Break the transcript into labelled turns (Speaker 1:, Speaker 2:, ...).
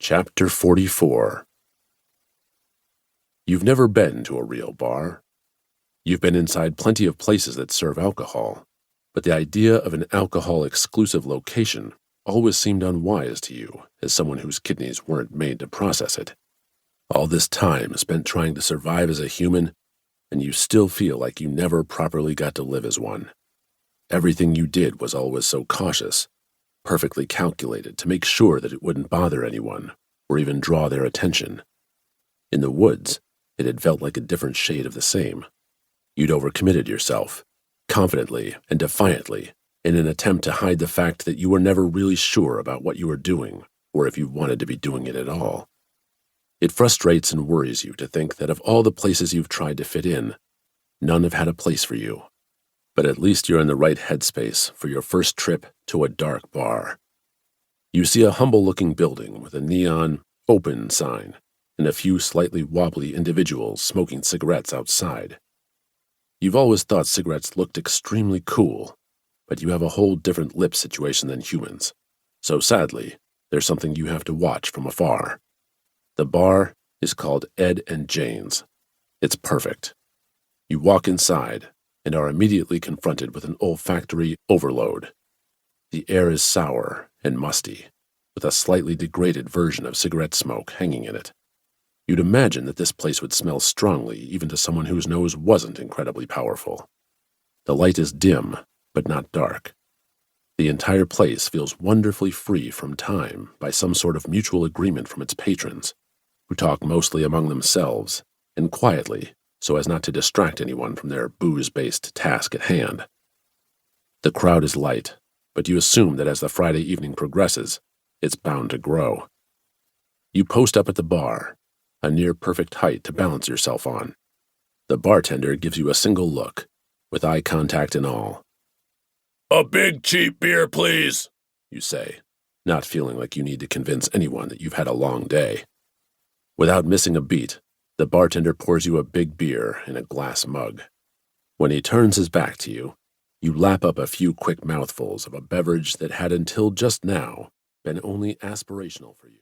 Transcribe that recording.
Speaker 1: Chapter 44. You've never been to a real bar. You've been inside plenty of places that serve alcohol, but the idea of an alcohol-exclusive location always seemed unwise to you as someone whose kidneys weren't made to process it. All this time spent trying to survive as a human, and you still feel like you never properly got to live as one. Everything you did was always so cautious, perfectly calculated to make sure that it wouldn't bother anyone or even draw their attention. In the woods, it had felt like a different shade of the same. You'd overcommitted yourself, confidently and defiantly, in an attempt to hide the fact that you were never really sure about what you were doing or if you wanted to be doing it at all. It frustrates and worries you to think that of all the places you've tried to fit in, none have had a place for you. But at least you're in the right headspace for your first trip to a dark bar. You see a humble-looking building with a neon "open" sign and a few slightly wobbly individuals smoking cigarettes outside. You've always thought cigarettes looked extremely cool, but you have a whole different lip situation than humans, so sadly, there's something you have to watch from afar. The bar is called Ed and Jane's. It's perfect. You walk inside and are immediately confronted with an olfactory overload. The air is sour and musty, with a slightly degraded version of cigarette smoke hanging in it. You'd imagine that this place would smell strongly even to someone whose nose wasn't incredibly powerful. The light is dim, but not dark. The entire place feels wonderfully free from time by some sort of mutual agreement from its patrons, who talk mostly among themselves and quietly, so as not to distract anyone from their booze-based task at hand. The crowd is light, but you assume that as the Friday evening progresses, it's bound to grow. You post up at the bar, a near-perfect height to balance yourself on. The bartender gives you a single look, with eye contact and all. "A big cheap beer, please," you say, not feeling like you need to convince anyone that you've had a long day. Without missing a beat, the bartender pours you a big beer in a glass mug. When he turns his back to you, you lap up a few quick mouthfuls of a beverage that had until just now been only aspirational for you.